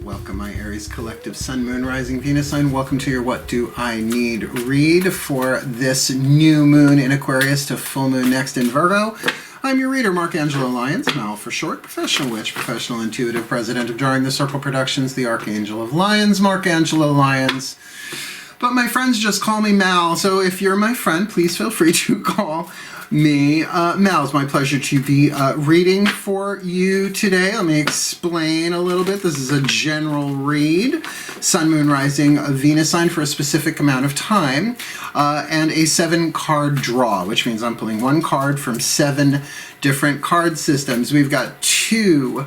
Welcome, my Aries collective Sun, Moon, Rising, Venus sign. Welcome to your What Do I Need read for this new moon in Aquarius to full moon next in Virgo. I'm your reader, Angelo Lyons, Mal for short, professional witch, professional intuitive, president of DrawingTheCircle Productions, the Archangel of Lions, Angelo Lyons. But my friends just call me Mal, so if you're my friend, please feel free to call me Mal. It's my pleasure to be reading for you today. Let me explain a little bit. This is a general read, Sun, Moon, Rising, Venus sign for a specific amount of time, and a 7-card draw, which means I'm pulling one card from 7 different card systems. We've got 2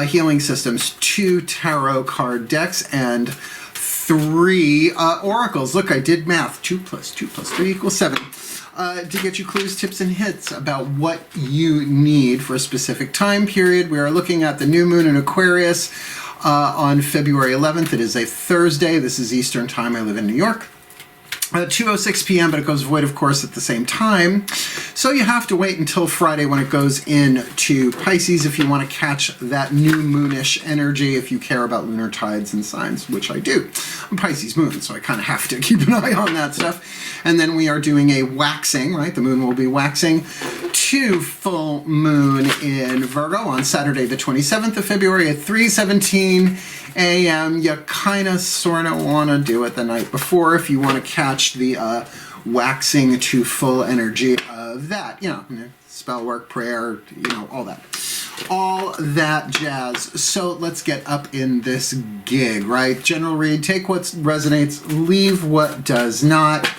healing systems, 2 tarot card decks, and 3 oracles. Look, I did math. 2 plus 2 plus 3 equals 7. To get you clues, tips, and hints about what you need for a specific time period. We are looking at the new moon in Aquarius on February 11th. It is a Thursday. This is Eastern Time. I live in New York. 2:06 p.m., but it goes void, of course, at the same time. So you have to wait until Friday when it goes into Pisces if you want to catch that new moonish energy, if you care about lunar tides and signs, which I do. I'm Pisces moon, so I kind of have to keep an eye on that stuff. And then we are doing a waxing, right? The moon will be waxing to full moon in Virgo on Saturday, the 27th of February at 3:17 a.m. You kind of sort of want to do it the night before if you want to catch the waxing to full energy of that. You know, spell work, prayer, you know, all that jazz. So let's get up in this gig, right? General read, take what resonates, leave what does not.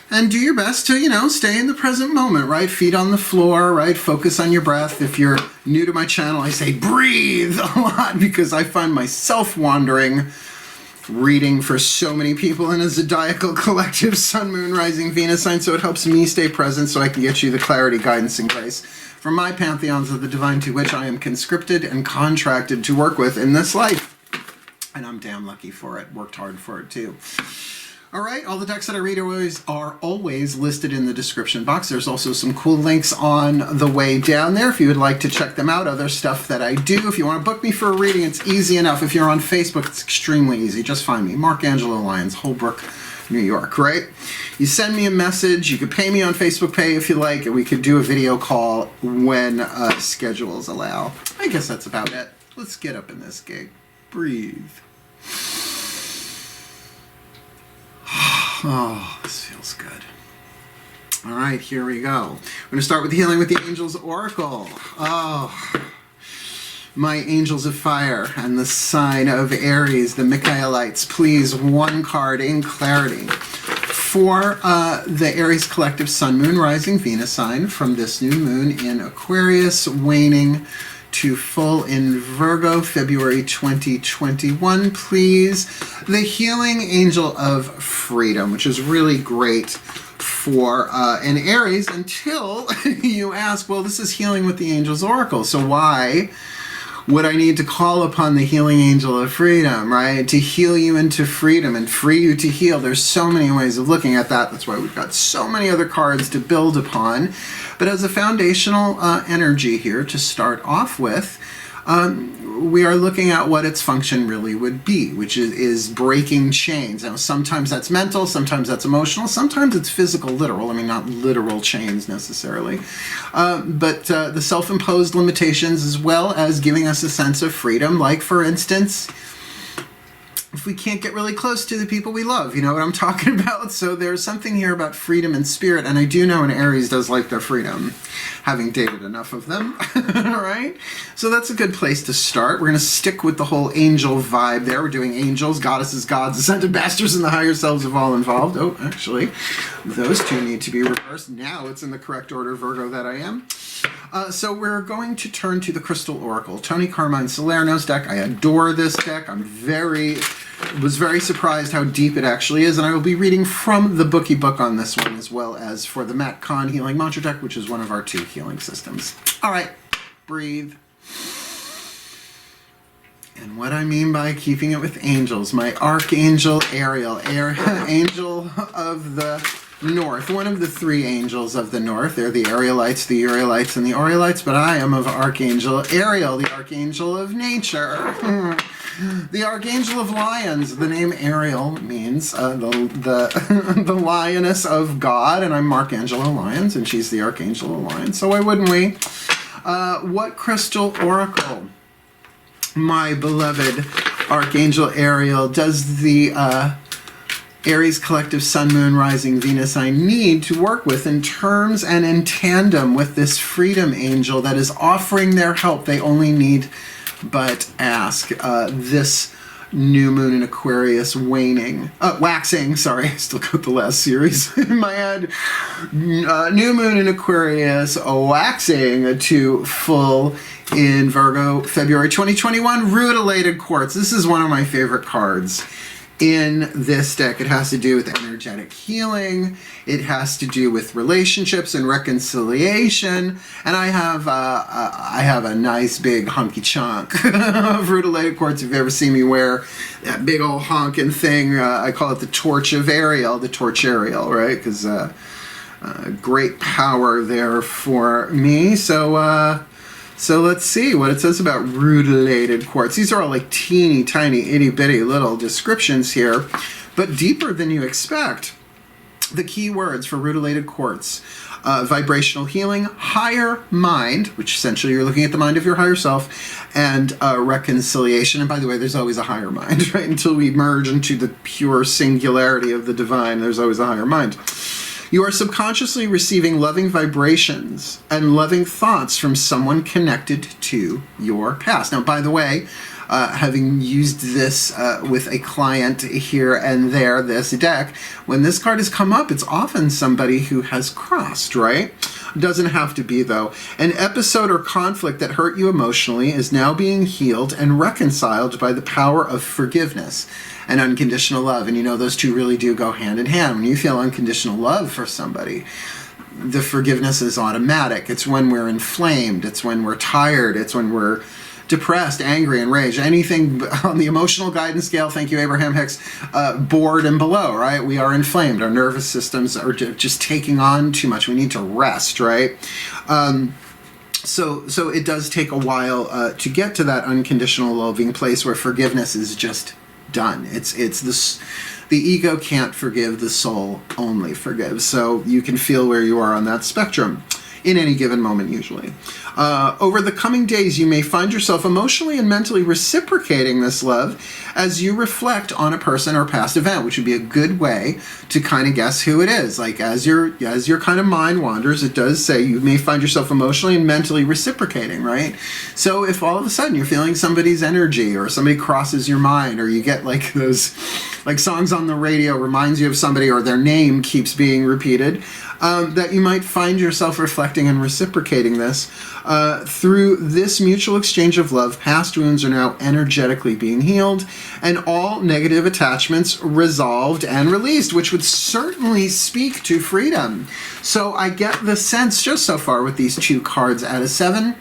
And do your best to, you know, stay in the present moment, right? Feet on the floor, right? Focus on your breath. If you're new to my channel, I say breathe a lot because I find myself wandering, reading for so many people in a zodiacal collective Sun, Moon, Rising, Venus sign, so it helps me stay present so I can get you the clarity, guidance, and grace from my pantheons of the divine to which I am conscripted and contracted to work with in this life. And I'm damn lucky for it. Worked hard for it, too. All right, all the decks that I read are always listed in the description box. There's also some cool links on the way down there if you would like to check them out. Other stuff that I do. If you want to book me for a reading, it's easy enough. If you're on Facebook, it's extremely easy. Just find me, Angelo Lyons, Holbrook, New York, right? You send me a message. You could pay me on Facebook Pay if you like, and we could do a video call when schedules allow. I guess that's about it. Let's get up in this gig. Breathe. Oh, this feels good. All right, here we go. We're going to start with the healing with the Angels Oracle. Oh, my angels of fire and the sign of Aries, the Michaelites, please, one card in clarity for the Aries collective Sun, Moon, Rising, Venus sign from this new moon in Aquarius, waning to full in Virgo, February 2021, please. The healing angel of freedom, which is really great for an Aries until you ask, well, this is healing with the Angel's Oracle, so why would I need to call upon the healing angel of freedom, right? To heal you into freedom and free you to heal. There's so many ways of looking at that. That's why we've got so many other cards to build upon. But as a foundational energy here to start off with, we are looking at what its function really would be, which is breaking chains. Now, sometimes that's mental, sometimes that's emotional, sometimes it's physical, literal. I mean, not literal chains necessarily, but the self-imposed limitations as well as giving us a sense of freedom. Like, for instance, if we can't get really close to the people we love, you know what I'm talking about? So there's something here about freedom and spirit, and I do know an Aries does like their freedom, having dated enough of them, right? So that's a good place to start. We're going to stick with the whole angel vibe there. We're doing angels, goddesses, gods, ascended masters, and the higher selves of all involved. Oh, actually, those two need to be reversed. Now it's in the correct order, Virgo, that I am. So we're going to turn to the Crystal Oracle, Tony Carmine Salerno's deck. I adore this deck. Was very surprised how deep it actually is, and I will be reading from the bookie book on this one, as well as for the Matt Kahn Healing Mantra deck, which is one of our 2 healing systems. All right, breathe. And what I mean by keeping it with angels, my Archangel Ariel, angel of the North, one of the 3 angels of the North. They're the Arielites, the Urielites, and the Orielites, but I am of Archangel Ariel, the Archangel of Nature. The Archangel of Lyons. The name Ariel means the lioness of God, and I'm Angelo Lyons, and she's the Archangel of Lyons. So why wouldn't we? What crystal oracle, my beloved Archangel Ariel, does the Aries collective Sun, Moon, Rising, Venus I need to work with in terms and in tandem with this freedom angel that is offering their help? They only need but ask. This new moon in Aquarius waxing, sorry, I still got the last series in my head. New moon in Aquarius waxing to full in Virgo, February 2021. Rutilated quartz. This is one of my favorite cards in this deck. It has to do with energetic healing. It has to do with relationships and reconciliation. And I have a nice big hunky chunk of rutilated quartz. If you've ever seen me wear that big old honking thing, I call it the Torch of Ariel, the Torch Ariel, right? Because great power there for me. So let's see what it says about rutilated quartz. These are all like teeny tiny itty bitty little descriptions here, but deeper than you expect. The key words for rutilated quartz: vibrational healing, higher mind, which essentially you're looking at the mind of your higher self, and reconciliation. And by the way, there's always a higher mind, right? Until we merge into the pure singularity of the divine, there's always a higher mind. You are subconsciously receiving loving vibrations and loving thoughts from someone connected to your past. Now, by the way, having used this with a client here and there, this deck, when this card has come up, it's often somebody who has crossed, right? Doesn't have to be, though. An episode or conflict that hurt you emotionally is now being healed and reconciled by the power of forgiveness and unconditional love. And you know, those two really do go hand in hand. When you feel unconditional love for somebody, the forgiveness is automatic. It's when we're inflamed. It's when we're tired. It's when we're depressed, angry, enraged. Anything on the emotional guidance scale, thank you, Abraham Hicks, bored and below, right? We are inflamed. Our nervous systems are just taking on too much. We need to rest, right? So it does take a while to get to that unconditional loving place where forgiveness is just done. It's this. The ego can't forgive, the soul only forgives. So you can feel where you are on that spectrum in any given moment, usually. Over the coming days, you may find yourself emotionally and mentally reciprocating this love as you reflect on a person or past event, which would be a good way to kind of guess who it is. Like as your kind of mind wanders, it does say you may find yourself emotionally and mentally reciprocating, right? So if all of a sudden you're feeling somebody's energy, or somebody crosses your mind, or you get like those like songs on the radio reminds you of somebody, or their name keeps being repeated, that you might find yourself reflecting and reciprocating this. Through this mutual exchange of love, past wounds are now energetically being healed, and all negative attachments resolved and released, which would certainly speak to freedom. So I get the sense just so far with these two cards out of 7,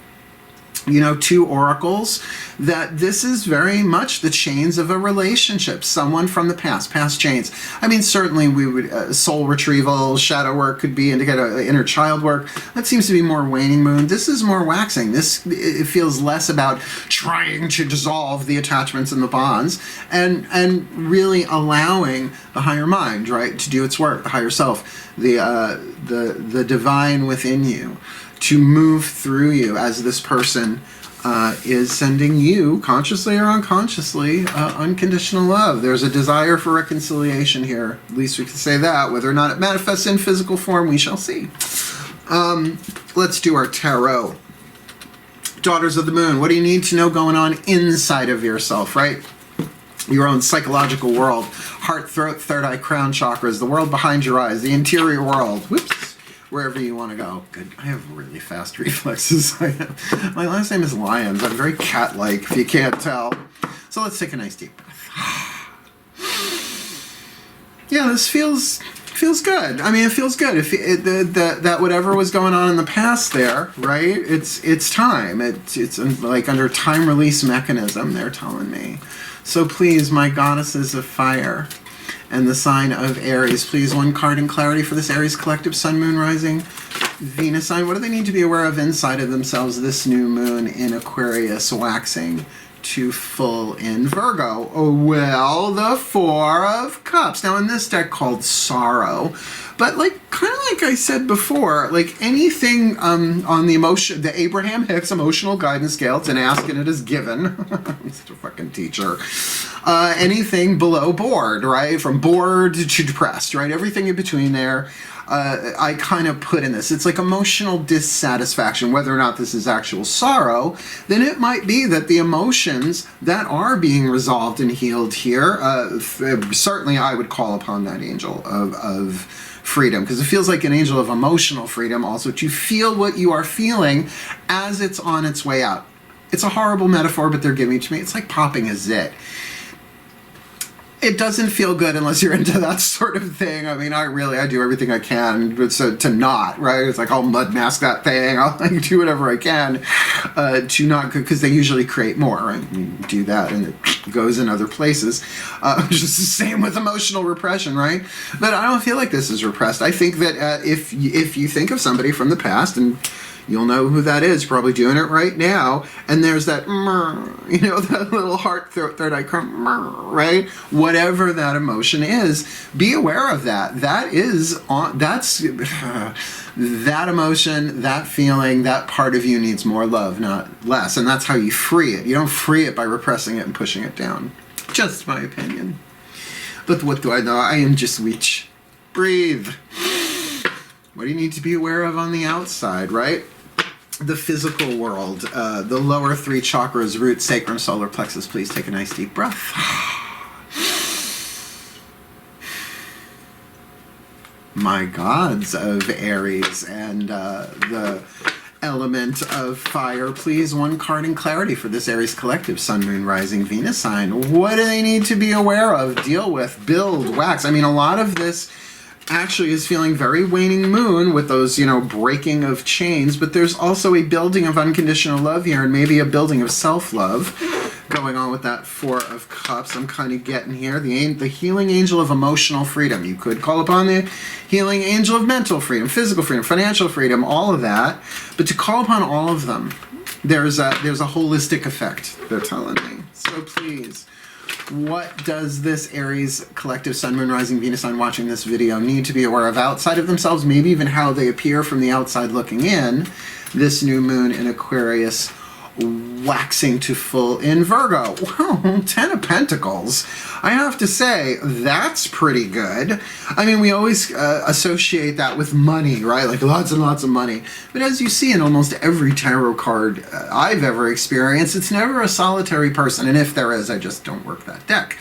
you know, 2 oracles, that this is very much the chains of a relationship, someone from the past chains. I mean, certainly we would, soul retrieval, shadow work could be indicated, inner child work. That seems to be more waning moon. This is more waxing. It feels less about trying to dissolve the attachments and the bonds, and really allowing the higher mind, right, to do its work, the higher self, the divine within you, to move through you as this person is sending you, consciously or unconsciously, unconditional love. There's a desire for reconciliation here. At least we can say that. Whether or not it manifests in physical form, we shall see. Let's do our tarot. Daughters of the Moon, what do you need to know going on inside of yourself, right? Your own psychological world. Heart, throat, third eye, crown chakras, the world behind your eyes, the interior world. Whoops. Wherever you want to go. Good. I have really fast reflexes. My last name is Lyons. I'm very cat-like, if you can't tell. So let's take a nice deep breath. Yeah, this feels good. I mean, it feels good. If that whatever was going on in the past there, right? It's time. It's like under time release mechanism, they're telling me. So please, my goddesses of fire, and the sign of Aries, please, one card in clarity for this Aries collective Sun, Moon, Rising, Venus sign. What do they need to be aware of inside of themselves this new moon in Aquarius waxing to full in Virgo? Oh, well, the Four of Cups. Now in this deck called Sorrow, but like kind of like I said before, like anything on the emotion, the Abraham Hicks emotional guidance scale, it's an ask and it is given. I'm such a fucking teacher. Anything below bored, right? From bored to depressed, right? Everything in between there. I kind of put in this. It's like emotional dissatisfaction. Whether or not this is actual sorrow, then it might be that the emotions that are being resolved and healed here, certainly I would call upon that angel of freedom, because it feels like an angel of emotional freedom also, to feel what you are feeling as it's on its way out. It's a horrible metaphor, but they're giving it to me. It's like popping a zit. It doesn't feel good unless you're into that sort of thing. I mean, I do everything I can to not, right? It's like I'll mud mask that thing. I'll like, do whatever I can to not, because they usually create more, right? You do that and it goes in other places. Just the same with emotional repression, right? But I don't feel like this is repressed. I think that if you think of somebody from the past, and you'll know who that is, probably doing it right now, and there's that, you know, that little heart, third eye, right? Whatever that emotion is, be aware of that. That is, that's, that emotion, that feeling, that part of you needs more love, not less, and that's how you free it. You don't free it by repressing it and pushing it down. Just my opinion. But what do I know? I am just witch. Breathe. What do you need to be aware of on the outside, right? The physical world, the lower three chakras, root, sacrum, solar plexus. Please take a nice deep breath. My gods of Aries and the element of fire. Please, one card in clarity for this Aries collective, Sun, Moon, Rising, Venus sign. What do they need to be aware of, deal with, build, wax? I mean, a lot of this actually is feeling very waning moon with those, you know, breaking of chains, but there's also a building of unconditional love here, and maybe a building of self-love going on with that Four of Cups. I'm kind of getting here. The healing angel of emotional freedom. You could call upon the healing angel of mental freedom, physical freedom, financial freedom, all of that. But to call upon all of them, there's a holistic effect, they're telling me. So please, what does this Aries collective Sun, Moon, Rising, Venus sign watching this video need to be aware of outside of themselves, maybe even how they appear from the outside looking in, this new moon in Aquarius waxing to full in Virgo? Well, 10 of Pentacles. I have to say, that's pretty good. I mean, we always associate that with money, right? Like lots and lots of money. But as you see in almost every tarot card I've ever experienced, it's never a solitary person. And if there is, I just don't work that deck.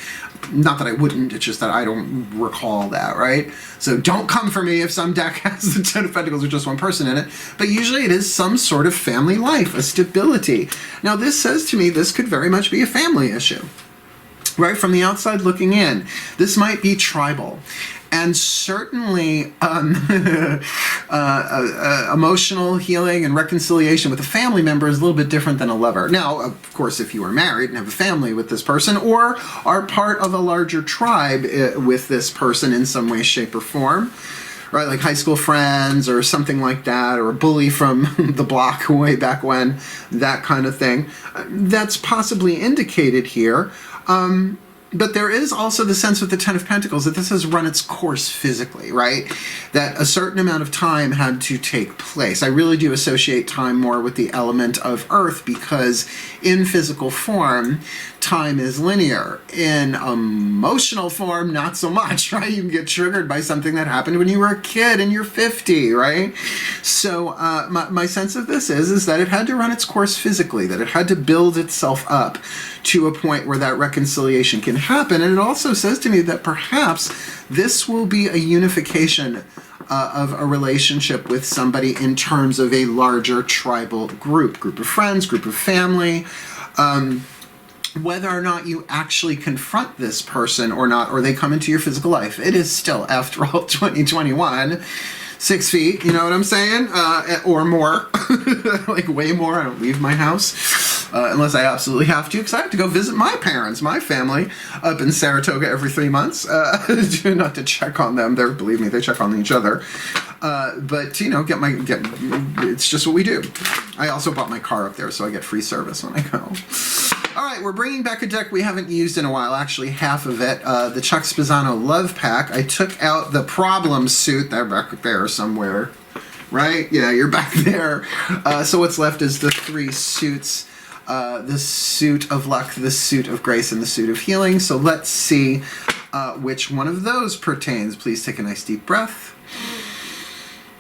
Not that I wouldn't, it's just that I don't recall that, right? So don't come for me if some deck has the 10 of Pentacles with just one person in it, but usually it is some sort of family life, a stability. Now this says to me this could very much be a family issue, right? From the outside looking in, this might be tribal. And certainly emotional healing and reconciliation with a family member is a little bit different than a lover. Now, of course, if you are married and have a family with this person, or are part of a larger tribe with this person in some way, shape, or form, right, like high school friends or something like that, or a bully from the block way back when, that kind of thing, that's possibly indicated here. But there is also the sense with the 10 of Pentacles that this has run its course physically, right? That a certain amount of time had to take place. I really do associate time more with the element of Earth, because in physical form, time is linear. In emotional form, not so much, right? You can get triggered by something that happened when you were a kid and you're 50, right? So my sense of this is that it had to run its course physically, that it had to build itself up to a point where that reconciliation can happen. And it also says to me that perhaps this will be a unification of a relationship with somebody in terms of a larger tribal group of friends, group of family. Whether or not you actually confront this person or not, or they come into your physical life, it is still, after all, 2021. 6 feet, you know what I'm saying? Or more. Like way more. I don't leave my house unless I absolutely have to, because I have to go visit my parents, my family, up in Saratoga every 3 months. Not to check on them. Believe me, they check on each other. But, you know, it's just what we do. I also bought my car up there, so I get free service when I go. All right, we're bringing back a deck we haven't used in a while, actually half of it, the Chuck Spezzano Love Pack. I took out the Problem Suit, they're back there somewhere, right? Yeah, you're back there. So what's left is the 3 suits, the Suit of Luck, the Suit of Grace, and the Suit of Healing. So let's see which one of those pertains. Please take a nice deep breath.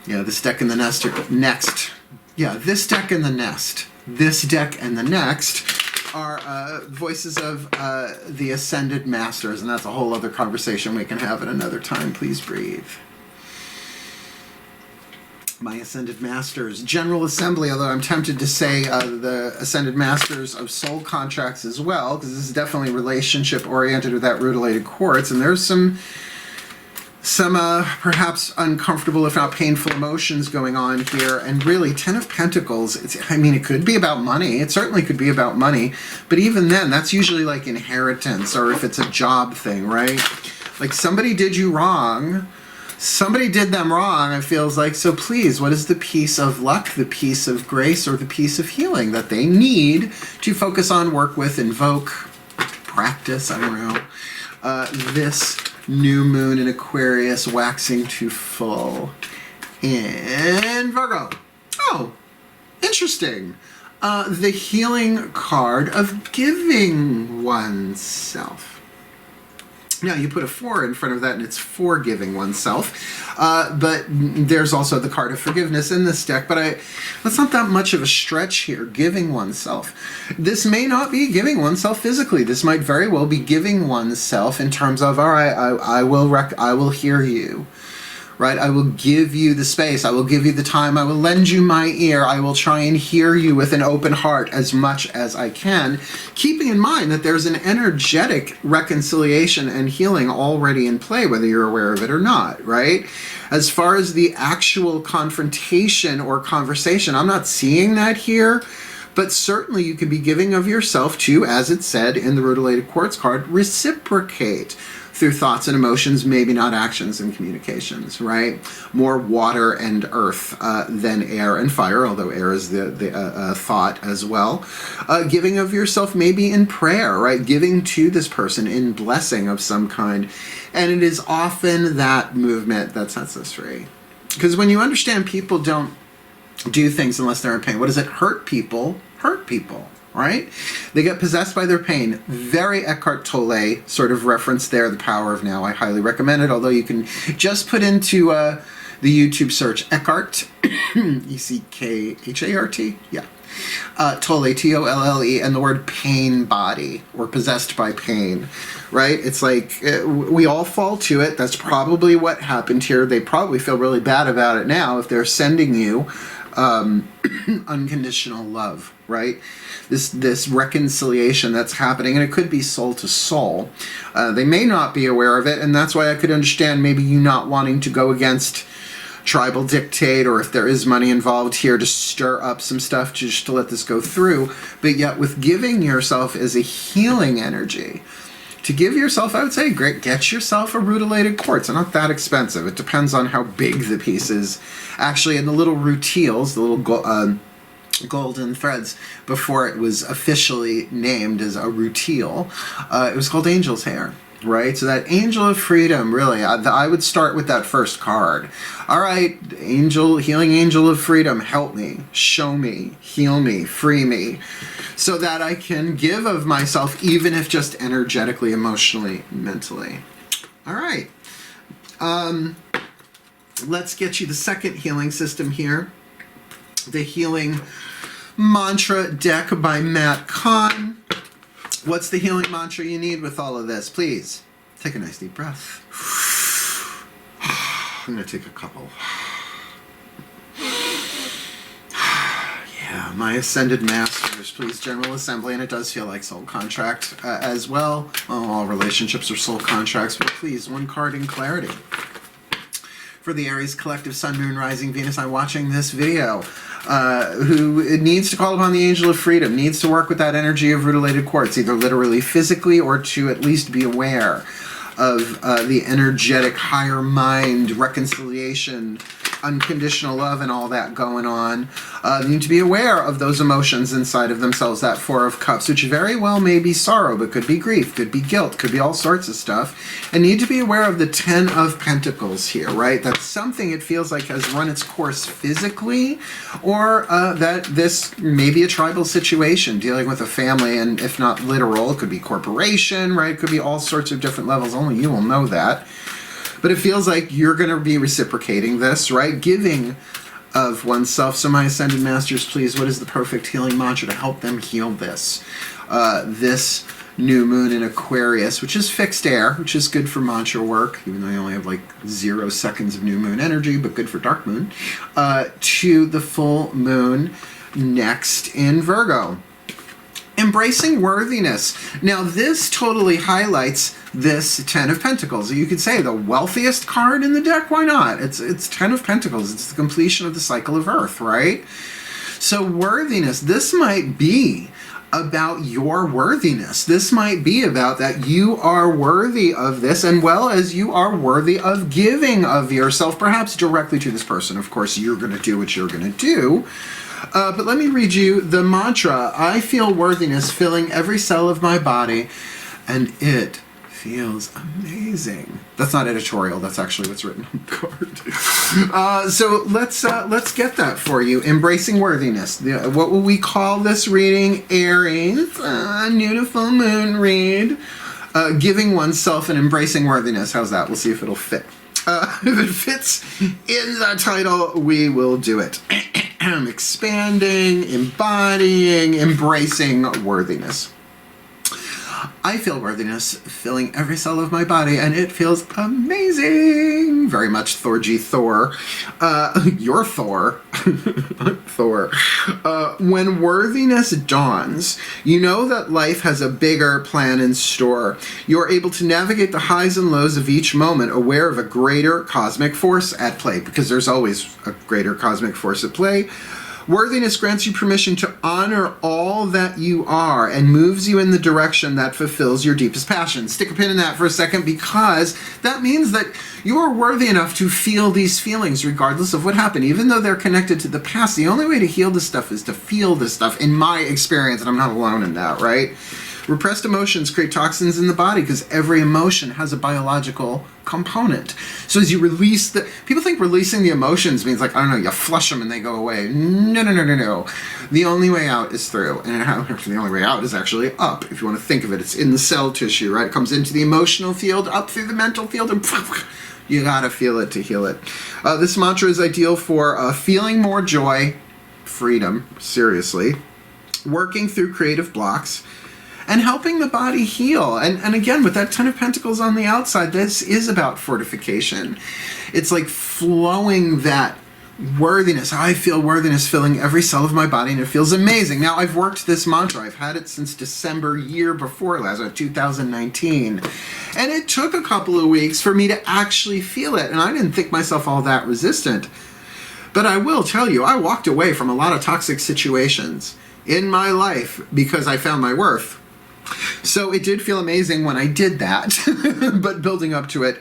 Yeah, this deck and the nest are next. Yeah, this deck and the nest. This deck and the next are voices of the Ascended Masters, and that's a whole other conversation we can have at another time. Please breathe. My Ascended Masters, General Assembly, although I'm tempted to say the Ascended Masters of Soul Contracts as well, because this is definitely relationship-oriented with that rutilated quartz, and there's some perhaps uncomfortable, if not painful, emotions going on here. And really, 10 of Pentacles, I mean, it could be about money. It certainly could be about money. But even then, that's usually like inheritance, or if it's a job thing, right? Like somebody did you wrong. Somebody did them wrong, it feels like. So please, what is the piece of luck, the piece of grace, or the piece of healing that they need to focus on, work with, invoke, practice, I don't know, this new moon in Aquarius waxing to full in Virgo? Oh, interesting. The healing card of giving oneself. Now, you put a 4 in front of that, and it's for giving oneself. But there's also the card of forgiveness in this deck, but that's not that much of a stretch here, giving oneself. This may not be giving oneself physically. This might very well be giving oneself in terms of, all right, I will hear you. Right? I will give you the space. I will give you the time. I will lend you my ear. I will try and hear you with an open heart as much as I can, keeping in mind that there's an energetic reconciliation and healing already in play, whether you're aware of it or not, right? As far as the actual confrontation or conversation, I'm not seeing that here, but certainly you can be giving of yourself to, as it said in the Rutilated Quartz card, reciprocate through thoughts and emotions, maybe not actions and communications, right? More water and earth than air and fire, although air is the thought as well. Giving of yourself maybe in prayer, right? Giving to this person in blessing of some kind. And it is often that movement that sets us free. Because when you understand people don't do things unless they're in pain, what does it hurt people? Hurt people. Right? They get possessed by their pain. Very Eckhart Tolle sort of reference there, The Power of Now. I highly recommend it, although you can just put into the YouTube search Eckhart, E-C-K-H-A-R-T, yeah. Tolle, T-O-L-L-E, and the word pain body, or possessed by pain, right? It's like, we all fall to it. That's probably what happened here. They probably feel really bad about it now if they're sending you unconditional love, right? This reconciliation that's happening, and it could be soul to soul. They may not be aware of it, and that's why I could understand maybe you not wanting to go against tribal dictate, or if there is money involved here, to stir up some stuff just to let this go through. But yet with giving yourself is a healing energy. To give yourself, I would say, great, get yourself a rutilated quartz. They're not that expensive. It depends on how big the piece is. Actually, in the little rutiles, the little golden threads, before it was officially named as a rutile, it was called Angel's Hair. Right? So that Angel of Freedom, really, I would start with that first card. All right, Angel, Healing Angel of Freedom, help me, show me, heal me, free me, so that I can give of myself, even if just energetically, emotionally, mentally. All right. Let's get you the second healing system here. The Healing Mantra deck by Matt Kahn. What's the healing mantra you need with all of this? Please, take a nice deep breath. I'm going to take a couple. Yeah, my Ascended Masters, please, General Assembly, and it does feel like soul contract as well. All relationships are soul contracts, but please, one card in clarity. For the Aries collective, Sun, Moon, Rising, Venus, I'm watching this video. Who needs to call upon the Angel of Freedom, needs to work with that energy of rutilated quartz, either literally, physically, or to at least be aware of the energetic higher mind reconciliation unconditional love and all that going on. They need to be aware of those emotions inside of themselves, that Four of Cups, which very well may be sorrow, but could be grief, could be guilt, could be all sorts of stuff. And need to be aware of the Ten of Pentacles here, right? That's something it feels like has run its course physically, or that this may be a tribal situation, dealing with a family, and if not literal, it could be corporation, right? It could be all sorts of different levels. Only you will know that. But it feels like you're going to be reciprocating this, right? Giving of oneself. So my Ascended Masters, please, what is the perfect healing mantra to help them heal this? This new moon in Aquarius, which is fixed air, which is good for mantra work, even though I only have like 0 seconds of new moon energy, but good for dark moon, to the full moon next in Virgo. Embracing worthiness. Now this totally highlights this Ten of Pentacles. You could say the wealthiest card in the deck. Why not? It's Ten of Pentacles. It's the completion of the cycle of Earth, right? So worthiness, this might be about your worthiness. This might be about that you are worthy of this, and well as you are worthy of giving of yourself, perhaps directly to this person. Of course, you're going to do what you're going to do. But let me read you the mantra. I feel worthiness filling every cell of my body, and it feels amazing. That's not editorial. That's actually what's written on the card. So let's get that for you. Embracing worthiness. What will we call this reading? Aries, new to full moon read. Giving oneself and embracing worthiness. How's that? We'll see if it'll fit. If it fits in the title, we will do it. Expanding, embodying, embracing worthiness. I feel worthiness filling every cell of my body, and it feels amazing. Very much Thor G. Thor. You're Thor. Thor. When worthiness dawns, you know that life has a bigger plan in store. You're able to navigate the highs and lows of each moment, aware of a greater cosmic force at play, because there's always a greater cosmic force at play. Worthiness grants you permission to honor all that you are and moves you in the direction that fulfills your deepest passion. Stick a pin in that for a second, because that means that you are worthy enough to feel these feelings regardless of what happened. Even though they're connected to the past, the only way to heal this stuff is to feel this stuff, in my experience, and I'm not alone in that, right? Repressed emotions create toxins in the body because every emotion has a biological component. So as you release people think releasing the emotions means like, I don't know, you flush them and they go away. No, no, no, no, no. The only way out is through. And the only way out is actually up. If you want to think of it, it's in the cell tissue, right? It comes into the emotional field, up through the mental field, and you gotta feel it to heal it. This mantra is ideal for feeling more joy, freedom, seriously, working through creative blocks, and helping the body heal. And again, with that Ten of Pentacles on the outside, this is about fortification. It's like flowing that worthiness. I feel worthiness filling every cell of my body, and it feels amazing. Now, I've worked this mantra. I've had it since December year before last, 2019. And it took a couple of weeks for me to actually feel it. And I didn't think myself all that resistant. But I will tell you, I walked away from a lot of toxic situations in my life because I found my worth. So it did feel amazing when I did that, but building up to it,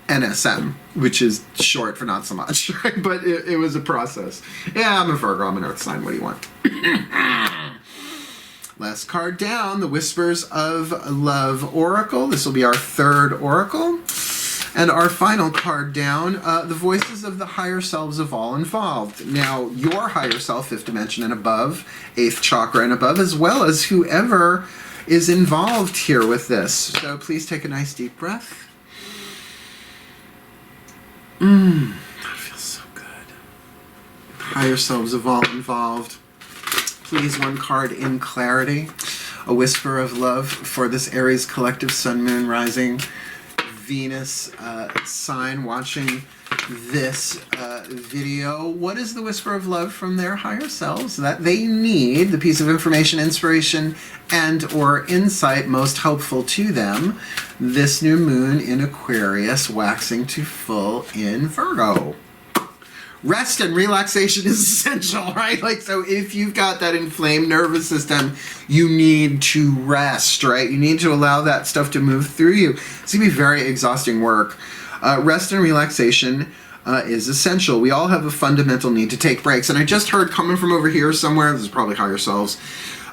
NSM, which is short for not so much, right? But it was a process. Yeah, I'm a Virgo, I'm an Earth sign, what do you want? Last card down, the Whispers of Love Oracle. This will be our third oracle. And our final card down, the Voices of the Higher Selves of all involved. Now, your higher self, 5th dimension and above, 8th chakra and above, as well as whoever is involved here with this. So please take a nice deep breath. That feels so good. Higher selves of all involved. Please, one card in clarity. A whisper of love for this Aries collective Sun, Moon, Rising, Venus sign watching this video. What is the whisper of love from their higher selves that they need, the piece of information, inspiration, and or insight most helpful to them, this new moon in Aquarius waxing to full in Virgo? Rest and relaxation is essential, right? Like, so if you've got that inflamed nervous system, you need to rest, right? You need to allow that stuff to move through you. It's going to be very exhausting work. Rest and relaxation is essential. We all have a fundamental need to take breaks. And I just heard coming from over here somewhere, this is probably higher selves,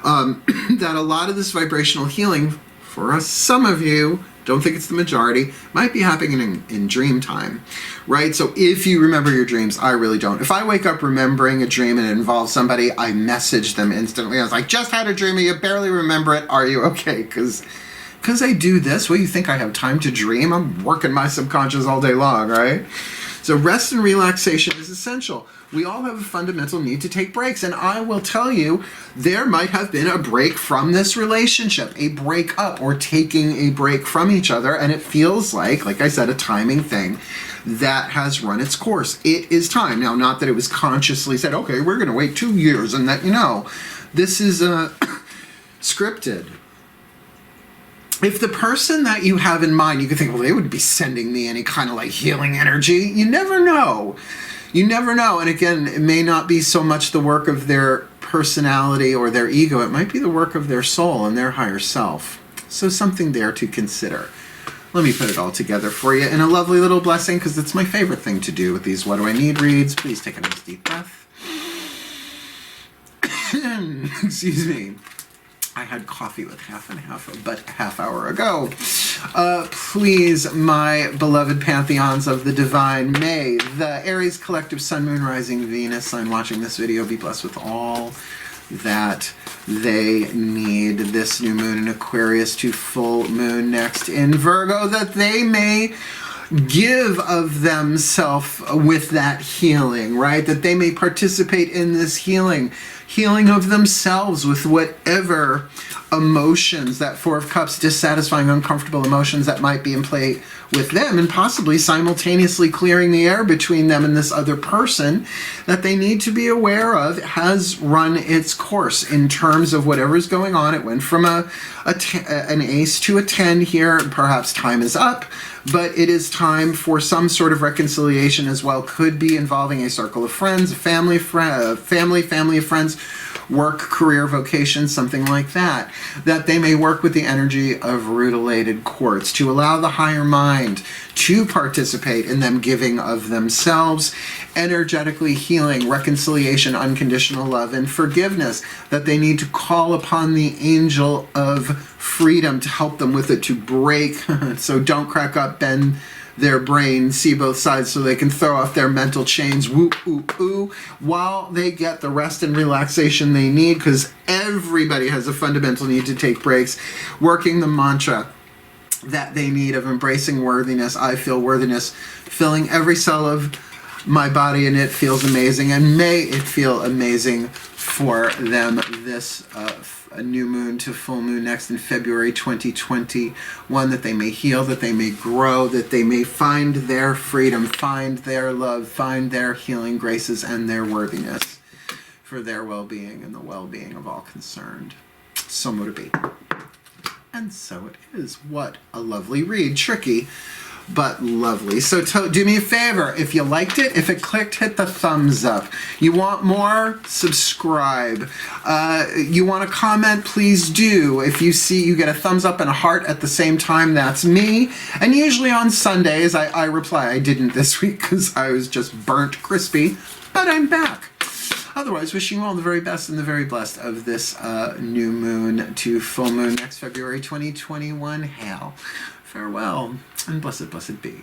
that a lot of this vibrational healing, for us, some of you, don't think it's the majority, might be happening in dream time, right? So if you remember your dreams, I really don't. If I wake up remembering a dream and it involves somebody, I message them instantly. I was like, just had a dream, you barely remember it. Are you okay? Because I do this. What, you think I have time to dream? I'm working my subconscious all day long, right? So rest and relaxation is essential. We all have a fundamental need to take breaks. And I will tell you, there might have been a break from this relationship, a break up, or taking a break from each other. And it feels like I said, a timing thing that has run its course. It is time. Now, not that it was consciously said, okay, we're going to wait 2 years and that, this is scripted. If the person that you have in mind, you could think, well, they would be sending me any kind of like healing energy. You never know. You never know. And again, it may not be so much the work of their personality or their ego. It might be the work of their soul and their higher self. So something there to consider. Let me put it all together for you in a lovely little blessing, because it's my favorite thing to do with these What Do I Need reads. Please take a nice deep breath. Excuse me. I had coffee with half and half, but a half hour ago. Please, my beloved pantheons of the divine, may the Aries collective sun, moon, rising, Venus sign watching this video be blessed with all that they need this new moon in Aquarius to full moon next in Virgo, that they may give of themselves with that healing, right? That they may participate in this healing of themselves with whatever emotions, that Four of Cups, dissatisfying, uncomfortable emotions that might be in play with them, and possibly simultaneously clearing the air between them and this other person that they need to be aware of has run its course in terms of whatever's going on. It went from an ace to a 10 here, and perhaps time is up, but it is time for some sort of reconciliation as well. Could be involving a circle of friends, a family of friends, work, career, vocation, something like that. That they may work with the energy of rutilated quartz to allow the higher mind to participate in them giving of themselves, energetically healing, reconciliation, unconditional love, and forgiveness. That they need to call upon the angel of freedom to help them with it, to break. So don't crack up, bend their brain, see both sides, so they can throw off their mental chains, woo, ooh, ooh, while they get the rest and relaxation they need, because everybody has a fundamental need to take breaks. Working the mantra that they need of embracing worthiness. I feel worthiness filling every cell of my body, and it feels amazing, and may it feel amazing for them this a new moon to full moon next in February 2021, that they may heal, that they may grow, that they may find their freedom, find their love, find their healing graces and their worthiness for their well-being and the well-being of all concerned. So mote it be. And so it is. What a lovely read. Tricky, but lovely. So do me a favor, if you liked it, if it clicked, hit the thumbs up. You want more? Subscribe. You want to comment? Please do. If you see you get a thumbs up and a heart at the same time, that's me. And usually on Sundays I reply. I didn't this week because I was just burnt crispy, but I'm back. Otherwise, wishing you all the very best and the very blessed of this new moon to full moon next February 2021. Hail. Farewell, and blessed, blessed be.